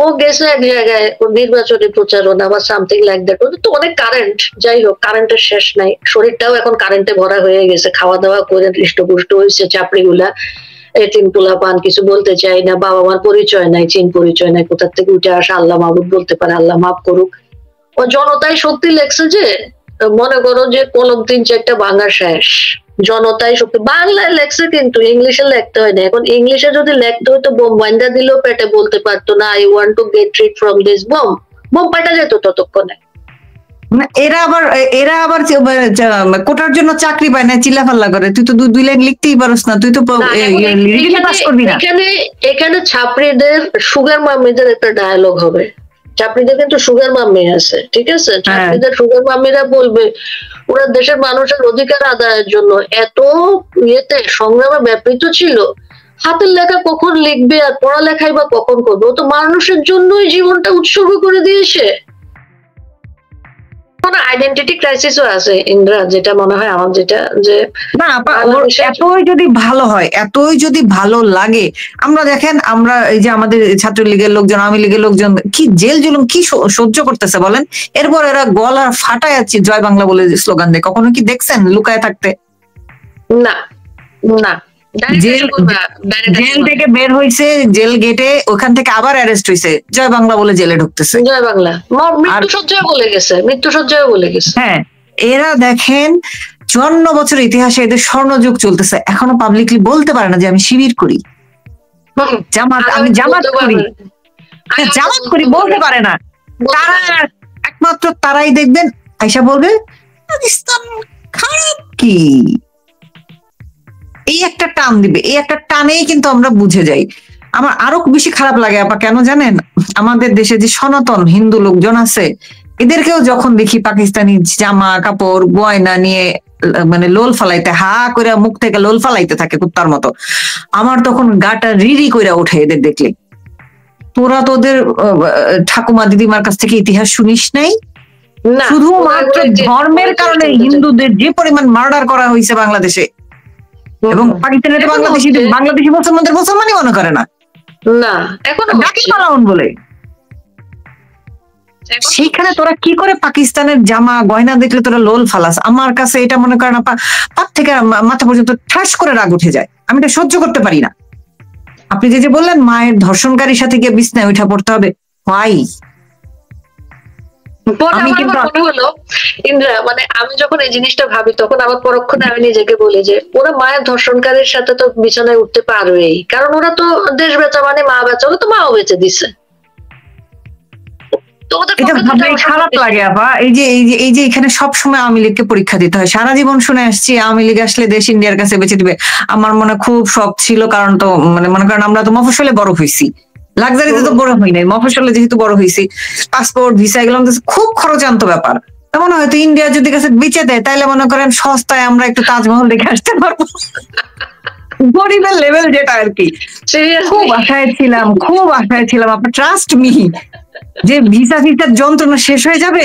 ও গেছে এক জায়গায় নির্বাচনী প্রচারণা বা সামথিং লাইক দ্যাট। তো অনেক কারেন্ট, যাই হোক কারেন্টের শেষ নাই। শরীরটাও এখন কারেন্টে ভরা হয়ে গেছে, খাওয়া দাওয়া করে হৃষ্টপুষ্ট হয়েছে চাপড়ি গুলা। এতিম পোলা পান কিছু বলতে চাই না, বাবা মার পরিচয় নাই, চিন পরিচয় নাই, কোথার থেকে উঠে আসা আল্লাহ মাহবুব বলতে পারে, আল্লাহ মাফ করুক। ও জনতাই শক্তি লেখছে যে মনে করো যে কলম 3-4টা ভাঙা শেষ। জনতাই শক্তি বাংলায় লেখছে, কিন্তু ইংলিশে লিখতে হয় না। এখন ইংলিশে যদি লিখতে হতো বোম বান্ধা দিলেও পেটে বলতে পারতো না I want to get rid from this bomb, bomb পাটা যেত ততক্ষণে। না, এরা আবার কোটার জন্য চাকরি পায় না, চিল্লাফাল্লা করে। তুই তো দুই লাইন লিখতেই পারস না, তুই তো রিটেনে পাস করবি না। এখানে ছাত্রীদের সুগার মাম্মিদের একটা ডায়ালগ হবে। ছাত্রীদের কিন্তু সুগার মাম্মি আছে, ঠিক আছে? ছাত্রীদের সুগার মাম্মিরা বলবে ওরা দেশের মানুষের অধিকার আদায়ের জন্য এত ইয়েতে সংগ্রামে ব্যাপৃত ছিল, হাতের লেখা কখন লিখবে আর পড়ালেখাই বা কখন করবে? ও তো মানুষের জন্যই জীবনটা উৎসর্গ করে দিয়েছে। আইডেন্টিটি ক্রাইসিসও আছে ইন্দ্রা, যেটা মনে হয় আমার, যেটা যে না এতই যদি ভালো হয়, এতই যদি ভালো লাগে, আমরা দেখেন আমরা এই যে আমাদের ছাত্রলীগের লোকজন, আওয়ামী লীগের লোকজন কি জেল জুলুম কি সহ্য করতেছে বলেন, এরপর এরা গলা ফাটায় যাচ্ছে জয় বাংলা বলে স্লোগান দেয়। কখনো কি দেখছেন লুকায় থাকতে? না না, জেল থেকে বের হয়েছে, জেল গেটে, ওখান থেকে আবার অ্যারেস্ট হয়েছে, জয় বাংলা বলে জেলে ঢুকতেছে। জয় বাংলা মৃত্যুসজ্জায় বলে গেছে, মৃত্যুসজ্জায় বলে গেছে। হ্যাঁ, এরা দেখেন 54 বছর ইতিহাসে এদের স্বর্ণযুগ চলতেছে, এখনো পাবলিকলি বলতে পারে না যে আমি শিবির করি, আমি জামাত করি, জামাত করি বলতে পারে না। তারা একমাত্র তারাই দেখবেন আইসা বলবে পাকিস্তান খারাপ কি, এই একটা টান দিবে, এই একটা টানেই কিন্তু আমরা বুঝে যাই। আমার আরো বেশি খারাপ লাগে আপা, কেন জানেন? আমাদের দেশে যে সনাতন হিন্দু লোকজন আছে, এদেরকেও যখন দেখি পাকিস্তানি জামা কাপড় গয়না নিয়ে মানে লোল ফালাইতে, হা করে মুখ থেকে লোল ফালাইতে থাকে কুত্তার মতো, আমার তখন গাটা রিরি কইরা ওঠে এদের দেখলে। তোরা তোদের ঠাকুমা দিদিমার কাছ থেকে ইতিহাস শুনিস নাই? শুধুমাত্র ধর্মের কারণে হিন্দুদের যে পরিমাণ মার্ডার করা হয়েছে বাংলাদেশে, এবং পাকিস্তানে তো বাংলাদেশি মুসলমানদের মুসলমানই মনে করে না, না এখন বলে। সেইখানে তোরা কি করে পাকিস্তানের জামা গয়না দেখলে তোরা লোল ফালাস? আমার কাছে এটা মনে করেন পাপ থেকে মাথা পর্যন্ত ঠাস করে রাগ উঠে যায়, আমি এটা সহ্য করতে পারি না। আপনি যে বললেন মায়ের ধর্ষণকারীর সাথে গিয়ে বিছনায় উঠা পড়তে হবে, ভাই আমি কিন্তু মনে হলো ইন্দ্রা, মানে আমি যখন এই জিনিসটা ভাবি তখন আবার পরক্ষণে আমি নিজেকে বলি যে ওরা মায়ের ধর্ষণকারীর সাথে তো বিছানায় উঠতে পারবেই, কারণ ওরা তো দেশ বেচা মানে মা বেচা, ওরা তো মাও বেচে দিছে। এটা ভাবলে খারাপ লাগে আপা। এই যে এখানে সবসময় আওয়ামী লীগকে পরীক্ষা দিতে হয়। সারা জীবন শুনে আসছি আওয়ামী লীগ আসলে দেশ ইন্ডিয়ার কাছে বেঁচে দিবে। আমার মনে খুব শখ ছিল, কারণ তো মানে মনে করেন আমরা তো মফস্বলে বড় হয়েছি, লাক্সারিতে তো বড় হই নাই, মফস্বলে যেহেতু বড় হয়েছি, পাসপোর্ট ভিসা এগুলো খুব খরচান্ত ব্যাপার। তেমন হয়তো ইন্ডিয়া যদি কাছে বেঁচে দেয় তাহলে মনে করেন সস্তায় আমরা একটু তাজমহল দেখে আসতে পারবো, গরিবের লেভেল যেটা আর কি। খুব আশায় ছিলাম আপনার ট্রাস্ট মি, যে ভিসা যন্ত্রণা শেষ হয়ে যাবে,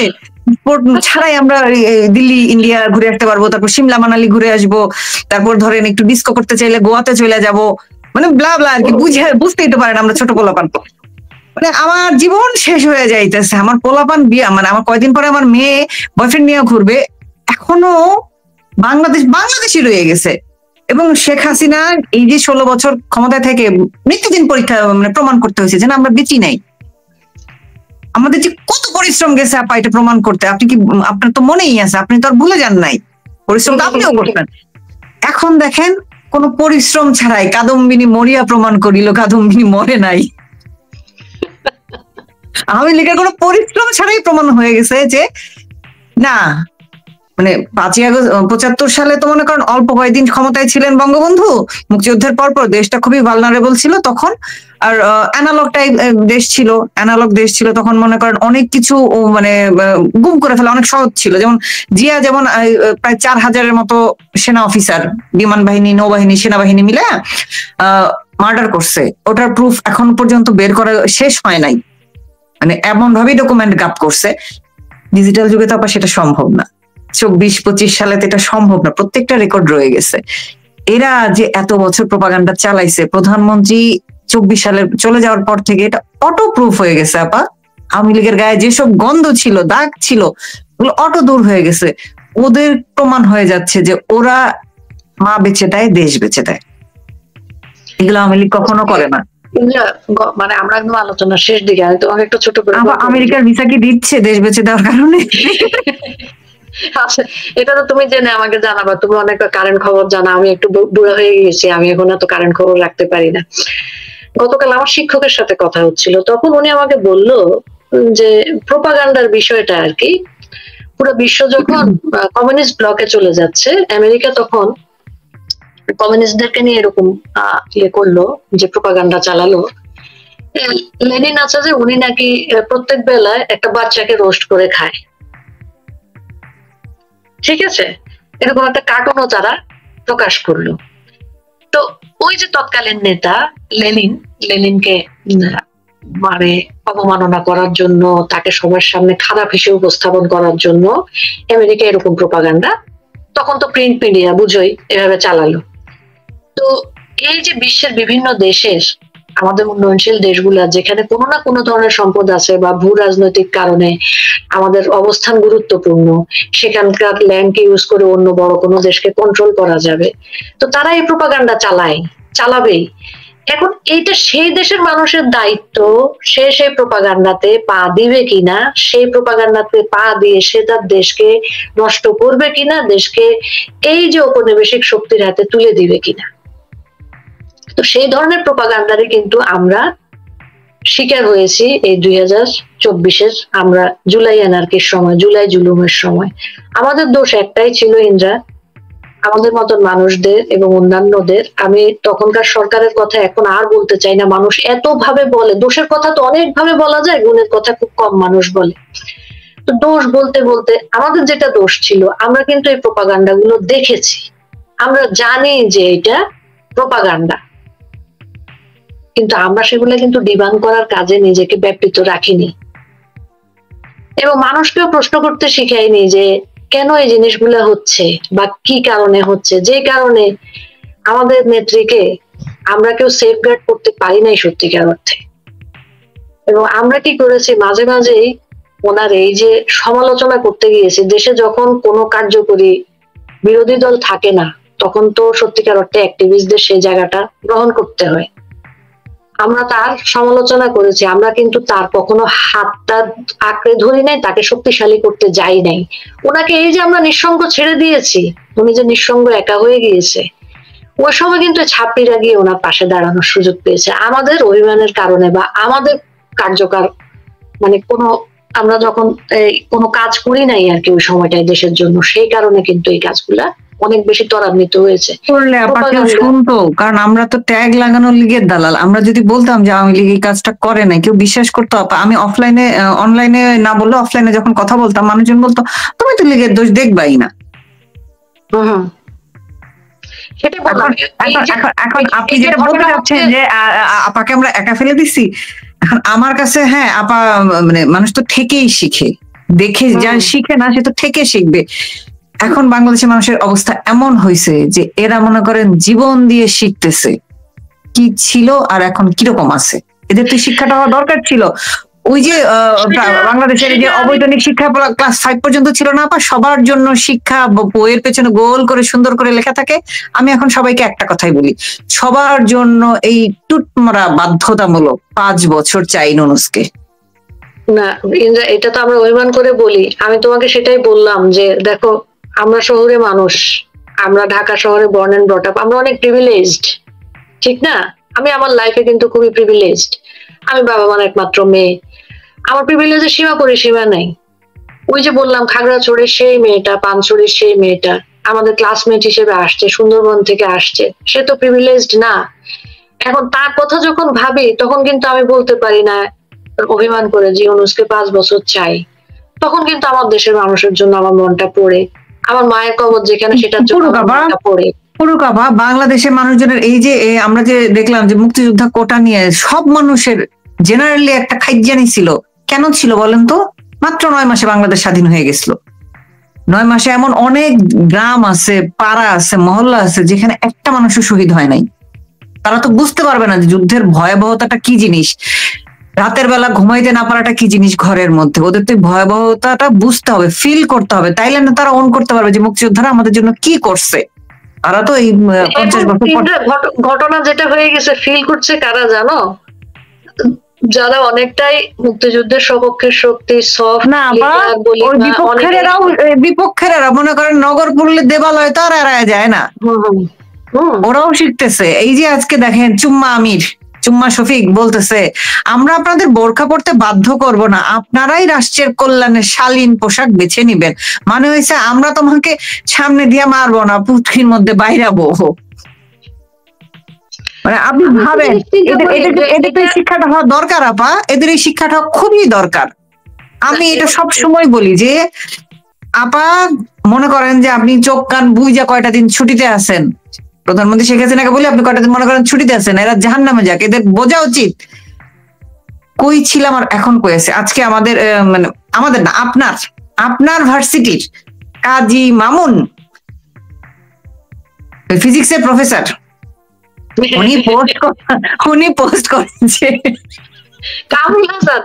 ছাড়াই আমরা দিল্লি ইন্ডিয়া ঘুরে আসতে পারবো, তারপর সিমলা মানালি ঘুরে আসবো, তারপর ধরেন একটু ডিস্কো করতে চাইলে গোয়াতে চলে যাব, মানে ব্লা ব্লা আর কি। বুঝতেই তো পারেন আমরা ছোট পোলাপান, মানে আমার জীবন শেষ হয়ে যাইতেছে। আমার পোলাপান বিয়া, মানে আমার কয়দিন পরে আমার মেয়ে বয়ফ্রেন্ড নিয়ে ঘুরবে, এখনো বাংলাদেশই রয়ে গেছে। এবং শেখ হাসিনা এই যে 16 বছর ক্ষমতায় থেকে মৃত্যুদিন পরীক্ষা মানে প্রমাণ করতে হয়েছে যে আমরা বেঁচি নাই। আমাদের যে কত পরিশ্রম গেছে আপা এটা প্রমাণ করতে, আপনি কি, আপনার তো মনেই আছে, আপনি তো আর ভুলে যান নাই, পরিশ্রম তো আপনিও করতেন। এখন দেখেন কোন পরিশ্রম ছাড়াই কাদম্বিনী মরিয়া প্রমাণ করিল কাদম্বিনী মরে নাই। আওয়ামী লীগের কোনো পরিশ্রম ছাড়াই প্রমাণ হয়ে গেছে যে না, মানে 5ই আগস্ট 75 সালে তো মনে করেন অল্প কয়েকদিন ক্ষমতায় ছিলেন বঙ্গবন্ধু, মুক্তিযুদ্ধের পরপর দেশটা খুবই ভালনারেবল ছিল তখন, আর অ্যানালগ দেশ ছিল তখন, মনে করেন অনেক কিছু মানে গুম করে ফেলা অনেক সহজ ছিল। যেমন জিয়া যেমন প্রায় 4000-এর মতো সেনা অফিসার, বিমান বাহিনী, নৌবাহিনী, সেনাবাহিনী মিলে মার্ডার করছে, ওটার প্রুফ এখন পর্যন্ত বের করা শেষ হয় নাই, মানে এমন ভাবেই ডকুমেন্ট গাপ করছে। ডিজিটাল যুগে তো আবার সেটা সম্ভব না, 24-25 সালে তো এটা সম্ভব না, প্রত্যেকটা রেকর্ড রয়ে গেছে। এরা যে এত বছর প্রপাগান্ডা চালাইছে, প্রধানমন্ত্রী 24 সালে চলে যাওয়ার পর থেকে এটা অটো প্রুফ হয়ে গেছে আপা। আওয়ামী লীগের গায়ে যেসব গন্ধ ছিল, দাগ ছিল, ওগুলো অটো দূর হয়ে গেছে। ওদের প্রমাণ হয়ে যাচ্ছে যে ওরা মা বেঁচে দেয়, দেশ বেঁচে দেয়, এগুলো আওয়ামী লীগ কখনো করে না। মানে আমরা একদম আলোচনা শেষ দিকে, আমি তোমাকে একটা ছোট করে, আমেরিকার ভিসা কি দিচ্ছে দেশ বেঁচে দেওয়ার কারণে? এটা তো তুমি জেনে আমাকে জানাবা, তুমি অনেক কারেন্ট খবর জানা, আমি একটু বুড়া হয়ে গেছি, আমি এখন এত কারেন্ট খবর রাখতে পারি না। গতকাল আমার শিক্ষকের সাথে কথা হচ্ছিল, তখন উনি আমাকে বলল যে প্রোপাগান্ডার বিষয়টা আর কি, পুরো বিশ্ব যখন কমিউনিস্ট ব্লকে চলে যাচ্ছে, আমেরিকা তখন কমিউনিস্টদেরকে নিয়ে এরকম ইয়ে করলো, যে প্রোপাগান্ডা চালালো। লেনিন আছে যে উনি নাকি প্রত্যেক বেলায় একটা বাচ্চাকে রোস্ট করে খায়, ঠিক আছে, এরকম একটা কার্টুনও তারা প্রকাশ করলো। তো ওই যে তৎকালীন নেতা লেনিনকে মানে অবমাননা করার জন্য, তাকে সবার সামনে খারাপ হিসেবে উপস্থাপন করার জন্য আমেরিকা এরকম প্রোপাগান্ডা, তখন তো প্রিন্ট মিডিয়া বুঝোই এভাবে চালালো। তো এই যে বিশ্বের বিভিন্ন দেশের, আমাদের উন্নয়নশীল দেশগুলা যেখানে কোনো না কোনো ধরনের সম্পদ আছে বা ভূ রাজনৈতিক কারণে আমাদের অবস্থান গুরুত্বপূর্ণ, সেখানকার ল্যান্ডকে ইউজ করে অন্য বড় কোনো দেশকে কন্ট্রোল করা যাবে, তো তারা এই প্রোপাগান্ডা চালাবেই। এখন এইটা সেই দেশের মানুষের দায়িত্ব, সে সেই প্রোপাগান্ডাতে পা দিবে কিনা, সেই প্রোপাগান্ডাতে পা দিয়ে সে তার দেশকে নষ্ট করবে কিনা, দেশকে এই যে ঔপনিবেশিক শক্তির হাতে তুলে দিবে কিনা। তো সেই ধরনের প্রোপাগান্ডারে কিন্তু আমরা শিকার হয়েছি এই 2024-এর আমরা জুলাই অ্যানার্কির সময়, জুলাই জুলুমের সময়। আমাদের দোষ একটাই ছিল ইন্দ্রা, আমাদের মতন মানুষদের এবং অন্যান্যদের, আমি তখনকার সরকারের কথা এখন আর বলতে চাই না, মানুষ এত ভাবে বলে, দোষের কথা তো অনেক ভাবে বলা যায়, গুণের কথা খুব কম মানুষ বলে। তো দোষ বলতে বলতে আমাদের যেটা দোষ ছিল, আমরা কিন্তু এই প্রোপাগান্ডা গুলো দেখেছি, আমরা জানি যে এটা প্রোপাগান্ডা, কিন্তু আমরা সেগুলো কিন্তু ডিবান করার কাজে নিজেকে ব্যাপৃত রাখিনি, এবং মানুষকেও প্রশ্ন করতে শিখাইনি যে কেন এই জিনিসগুলো হচ্ছে বা কি কারণে হচ্ছে, যে কারণে আমাদের নেত্রীকে আমরা কেউ সেফগার্ড করতে পারি নাই সত্যিকার অর্থে। এবং আমরা কি করেছি, মাঝে মাঝেই ওনার এই যে সমালোচনা করতে গিয়েছি, দেশে যখন কোনো কার্যকরী বিরোধী দল থাকে না, তখন তো সত্যিকার অর্থে অ্যাক্টিভিস্টদের সেই জায়গাটা গ্রহণ করতে হয়। আমরা তার সমালোচনা করেছি, আমরা কিন্তু তার কখনো হাতটা আঁকড়ে ধরি নাই, তাকে শক্তিশালী করতে যাই নাই। ওনাকে এই যে আমরা নিঃসঙ্গ ছেড়ে দিয়েছি, উনি যে নিঃসঙ্গ একা হয়ে গিয়েছে, ওই সময় কিন্তু ছাত্রীরা গিয়ে ওনার পাশে দাঁড়ানোর সুযোগ পেয়েছে আমাদের অভিমানের কারণে, বা আমাদের কার্যকর মানে আমরা যখন কোনো কাজ করি নাই আর কি ওই সময়টায় দেশের জন্য, সেই কারণে কিন্তু এই কাজগুলা অনেক বেশি ত্বরান্বিত হয়েছে। করলে কেউ শুনতো, কারণ আমরা তো ট্যাগ লাগানোর লিগের দালাল। আমরা যদি বলতাম যে আওয়ামী লীগ এই কাজটা করে নাই, কেউ বিশ্বাস করতো। আমি অনলাইনে না বললে অফলাইনে যখন কথা বলতাম, মানুষজন বলতো তুমি তো লীগের দোষ দেখবাই না। এখন আপনি যেটা বলতে চাচ্ছেন যে আপাকে আমরা একা ফেলে দিছি, এখন আমার কাছে হ্যাঁ আপা মানে মানুষ তো ঠেকেই শিখে, দেখে যা শিখে না সে তো ঠেকে শিখবে। এখন বাংলাদেশের মানুষের অবস্থা এমন হয়েছে যে এরা মনে করেন জীবন দিয়ে শিখতেছে কি ছিল আর এখন কিরকম আছে। এদের তো শিক্ষাটা হওয়া দরকার ছিল। ওই যে বাংলাদেশের যে অবৈতনিক শিক্ষা ক্লাস 5 পর্যন্ত ছিল না, সবার জন্য শিক্ষা বইয়ের পেছনে গোল করে সুন্দর করে লেখা থাকে। আমি এখন সবাইকে একটা কথাই বলি, সবার জন্য এই টুটমারা বাধ্যতামূলক 5 বছর চাই নুনুসকে। না এটা তো আমরা অভিমান করে বলি, আমি তোমাকে সেটাই বললাম যে দেখো আমরা শহরে মানুষ, আমরা ঢাকা শহরে বর্ন এন্ড ব্রট আপ, আমরা অনেক প্রিভিলেজড, ঠিক না? আমি আমার লাইফে কিন্তু খুবই প্রিভিলেজড, আমি বাবা মার একমাত্র মেয়ে, আমার প্রিভিলেজের সীমা পরিসীমা নাই। ওই যে বললাম খাগড়াছড়ির সেই মেয়েটা, পানছড়ির সেই মেয়েটা আমাদের ক্লাসমেট হিসেবে আসছে, সুন্দরবন থেকে আসছে, সে তো প্রিভিলেজড না। এখন তার কথা যখন ভাবি তখন কিন্তু আমি বলতে পারি না অভিমান করে যে ইউনূসকে 5 বছর চাই, তখন কিন্তু আমার দেশের মানুষের জন্য আমার মনটা পড়ে, আমার মায়ের কবর যেখানে সেটার জন্য মনটা পড়ে। পুরুকাবা বাংলাদেশের মানুষজনের এই যে আমরা যে দেখলাম যে মুক্তিযোদ্ধা কোটা নিয়ে সব মানুষের জেনারেলি একটা খাইজানি ছিল। কেন ছিল বলেন তো? মাত্র 9 মাসে বাংলাদেশ স্বাধীন হয়ে গেছিল। 9 মাসে এমন অনেক গ্রাম আছে, পাড়া আছে, মহল্লা আছে যেখানে একটা মানুষও শহীদ হয় নাই। তারা তো বুঝতে পারবে না যে যুদ্ধের ভয়াবহতাটা কি জিনিস, রাতের বেলা ঘুমাইতে না পারাটা কি জিনিস ঘরের মধ্যে। ওদের তো ভয়াবহতাটা বুঝতে হবে, ফিল করতে হবে, তাইলে না তারা অন করতে পারবে যে মুক্তিযোদ্ধারা আমাদের জন্য কি করছে। তারা তো এই 50 বছর ঘটনা যেটা হয়ে গেছে ফিল করছে কারা জানো? যারা অনেকটাই মুক্তিযুদ্ধের সপক্ষের শক্তি, বিপক্ষেরা মনে করেন নগর পড়লে দেবালয় তো আর এড়ায় যায় না, ওরাও শিখতেছে। এই যে আজকে দেখেন চুম্মা আমির চুম্মা শফিক বলতেছে আমরা আপনাদের বোরখা পড়তে বাধ্য করব না, আপনারাই রাষ্ট্রের কল্যাণে শালীন পোশাক বেছে নিবেন। মানে হয়েছে আমরা তোমাকে সামনে দিয়ে মারবো না, পুটকির মধ্যে বাইরাবো। মানে আপনি ভাবেন এদের এই শিক্ষাটা হওয়া দরকার আপা, এদের এই শিক্ষাটা খুবই দরকার। আমি এটা সব সময় বলি যে আপা মনে করেন যে আপনি চোখ কান বুইজা কয়টা দিন ছুটিতে আছেন, প্রধানমন্ত্রী শেখ হাসিনাকে বলি আপনি কয়টা দিন মনে করেন ছুটিতে আছেন, এরা জাহান্নামে যাক, এদের বোঝা উচিত কই ছিলাম আর এখন কই আছে। আজকে আমাদের মানে আমাদের না আপনার ভার্সিটির কাজী মামুন, ফিজিক্সের প্রফেসর, উনি পোস্ট করেছে কামরুল হাসান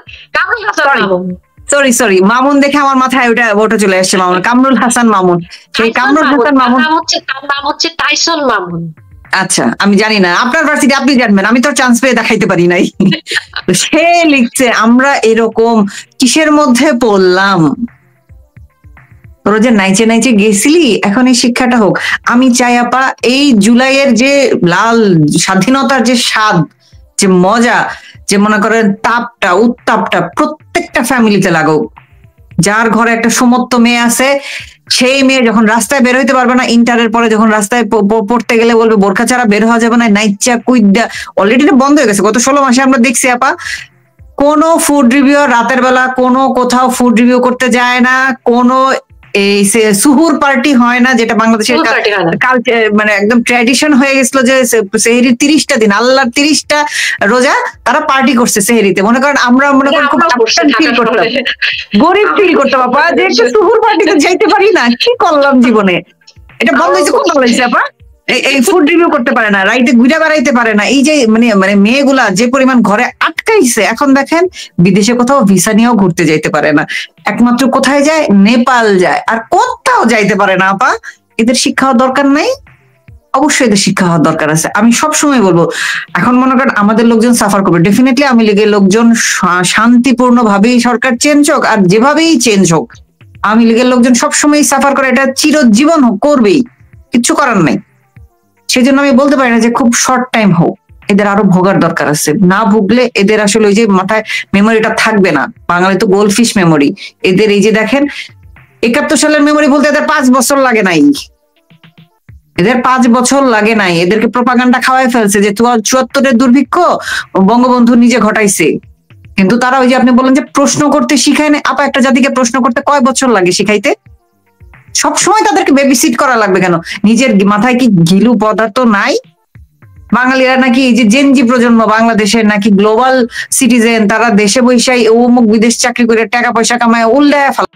সরি মামুন দেখে আমার মাথায় ওটা চলে আসছে, মামুন কামরুল হাসান মামুন। সেই কামরুল হাসান মামুন তার নাম হচ্ছে টাইসন মামুন। আচ্ছা আমি জানি না, আপনার ভার্সিটি আপনি জানবেন, আমি তো চান্স পেয়ে দেখাইতে পারি নাই। সে লিখছে আমরা এরকম কিসের মধ্যে পড়লাম, তোরা যে নাইচে নাইচে গেছিলি, এখন এই শিক্ষাটা হোক। আমি চাই আপা এই জুলাইয়ের যে লাল স্বাধীনতার যে স্বাদ, যে মজা, যে মনে করেন তাপটা উত্তাপটা প্রত্যেকটা ফ্যামিলিতে লাগুক। যার ঘরে একটা সমত্ব মেয়ে আছে, সেই মেয়ে যখন রাস্তায় বের হইতে পারবে না, ইন্টারের পরে যখন রাস্তায় পড়তে গেলে বলবে বোরখা ছাড়া বের হওয়া যাবে না, নাইচা কুইডা অলরেডি বন্ধ হয়ে গেছে। গত 16 মাসে আমরা দেখছি আপা কোনো ফুড রিভিউ রাতের বেলা কোনো কোথাও ফুড রিভিউ করতে যায় না, কোনো এই সুহুর পার্টি হয় না, যেটা বাংলাদেশের কালচার মানে একদম ট্র্যাডিশন হয়ে গেছিল যে সেহেরির 30টা দিন আল্লাহর 30টা রোজা তারা পার্টি করছে সেহেরিতে। মনে করেন আমরা মনে করেন খুব ফিল করতাম, গরিব ফিল করতাম আপা যে একটা সুহুর পার্টিতে যাইতে পারি না, কি করলাম জীবনে। এটা বন্ধ হয়েছে, কোন ভালো হয়েছে আপা? এই ফুড রিভিউ করতে পারে না, রাইটে ঘুরে বেড়াইতে পারে না, এই যে মানে মেয়েগুলা যে পরিমাণ ঘরে আটকাইছে, এখন দেখেন বিদেশে কোথাও ভিসা নিয়েও ঘুরতে যাইতে পারে না, একমাত্র কোথায় যায়, নেপাল যায়, আর কোথাও যাইতে পারে না। আপা এদের শিক্ষা হওয়ার দরকার নাই? অবশ্যই এদের শিক্ষা হওয়ার দরকার আছে। আমি সবসময় বলবো এখন মনে করেন আমাদের লোকজন সাফার করবে, ডেফিনেটলি আমি লীগের লোকজন শান্তিপূর্ণ ভাবেই সরকার চেঞ্জ হোক আর যেভাবেই চেঞ্জ হোক, আমি লীগের লোকজন সবসময় সাফার করে, এটা চিরজীবন করবেই, কিচ্ছু করার নাই। সেই জন্য আমি বলতে পারি না যে খুব শর্ট টাইম হোক, এদের আরো ভোগার দরকার আছে। না ভুগলে এদের আসলে ওই যে মাথায় মেমোরিটা থাকবে না। বাঙালি তো গোল্ডফিশ মেমোরি, এদের এই যে দেখেন 71 সালের মেমোরি বলতে এদের 5 বছর লাগে নাই, এদের 5 বছর লাগে নাই, এদেরকে প্রোপাগান্ডা খাওয়াই ফেলছে যে 74-এর দুর্ভিক্ষ বঙ্গবন্ধু নিজে ঘটাইছে। কিন্তু তারা ওই যে আপনি বলেন যে প্রশ্ন করতে শিখায় না আপা, একটা জাতিকে প্রশ্ন করতে কয় বছর লাগে শিখাইতে? সবসময় তাদেরকে বেবিসিট করা লাগবে কেন? নিজের মাথায় কি গিলু পদার্থ নাই? বাঙালিরা নাকি এই যে জেনজি প্রজন্ম বাংলাদেশের নাকি গ্লোবাল সিটিজেন, তারা দেশে বৈশাই অমুক বিদেশ চাকরি করে টাকা পয়সা কামায় উল্টায় ফেলা।